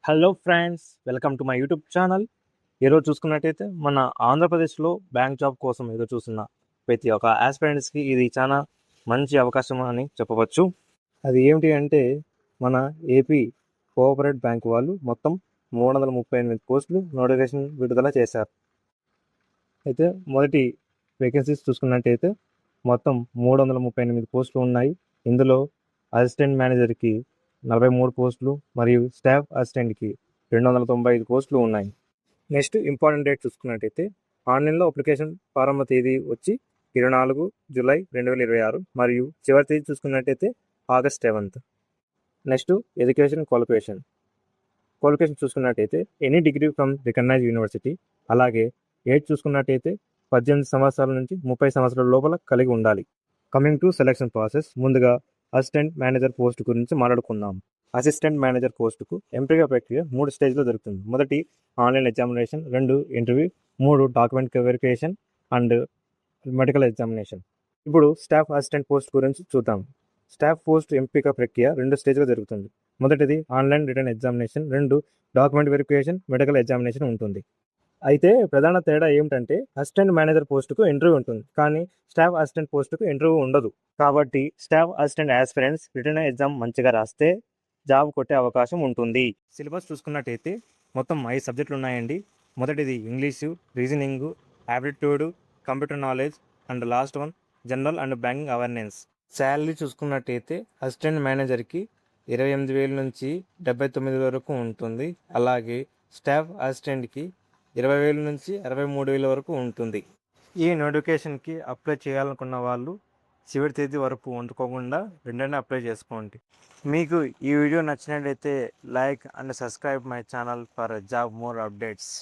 Hello friends, welcome to my YouTube channel. ఈరోజు చూసుకున్నట్టయితే మన ఆంధ్రప్రదేశ్లో బ్యాంక్ జాబ్ కోసం ఎదురు చూస్తున్న ప్రతి ఒక్క ఆస్పిరెంట్స్కి ఇది చాలా మంచి అవకాశం అని చెప్పవచ్చు. అది ఏమిటి అంటే మన ఏపీ కోఆపరేటివ్ బ్యాంక్ వాళ్ళు మొత్తం 338 పోస్టులు నోటిఫికేషన్ విడుదల చేశారు. అయితే మొదటి వేకెన్సీస్ చూసుకున్నట్టయితే మొత్తం 338 పోస్టులు ఉన్నాయి. ఇందులో అసిస్టెంట్ మేనేజర్కి 43 పోస్టులు మరియు స్టాఫ్ అసిస్టెంట్కి 295 పోస్టులు ఉన్నాయి. నెక్స్ట్ ఇంపార్టెంట్ డేట్ చూసుకున్నట్టయితే ఆన్లైన్లో అప్లికేషన్ ప్రారంభ తేదీ వచ్చి 24 జూలై 2026 మరియు చివరి తేదీ చూసుకున్నట్టయితే ఆగస్ట్ 7. నెక్స్ట్ ఎడ్యుకేషన్ క్వాలిఫికేషన్ చూసుకున్నట్టయితే any degree from recognised university, అలాగే ఏజ్ చూసుకున్నట్టయితే 18 సంవత్సరాల నుంచి 30 సంవత్సరాల లోపల కలిగి ఉండాలి. కమింగ్ టు సెలక్షన్ ప్రాసెస్, ముందుగా అసిస్టెంట్ మేనేజర్ పోస్ట్ గురించి మాట్లాడుకుందాం. అసిస్టెంట్ మేనేజర్ పోస్టుకు ఎంపిక ప్రక్రియ 3 స్టేజ్లో జరుగుతుంది. మొదటి online examination, 2 interview, 3 document verification and medical examination. ఇప్పుడు స్టాఫ్ అసిస్టెంట్ పోస్ట్ గురించి చూద్దాం. స్టాఫ్ పోస్ట్ ఎంపిక ప్రక్రియ 2 స్టేజ్లో జరుగుతుంది. మొదటిది online written examination, 2 document verification, medical examination ఉంటుంది. అయితే ప్రధాన తేడా ఏమిటంటే అసిస్టెంట్ మేనేజర్ పోస్టుకు ఇంటర్వ్యూ ఉంటుంది, కానీ స్టాఫ్ అసిస్టెంట్ పోస్టుకు ఇంటర్వ్యూ ఉండదు. కాబట్టి staff assistant aspirants return exam మంచిగా రాస్తే జాబ్ కొట్టే అవకాశం ఉంటుంది. సిలబస్ చూసుకున్నట్టయితే మొత్తం 5 సబ్జెక్టులు ఉన్నాయండి. మొదటిది English, reasoning, aptitude, computer knowledge and last one general and banking awareness. Salary చూసుకున్నట్టయితే అసిస్టెంట్ మేనేజర్కి 28,000 నుంచి 79,000 వరకు ఉంటుంది. అలాగే స్టాఫ్ అసిస్టెంట్కి 20,000 నుంచి 63,000 వరకు ఉంటుంది. ఈ నోటిఫికేషన్కి అప్లై చేయాలనుకున్న వాళ్ళు చివరి తేదీ వరకు వండుకోకుండా వెంటనే అప్లై చేసుకోండి. మీకు ఈ వీడియో నచ్చినట్లయితే like and subscribe my channel for job more updates.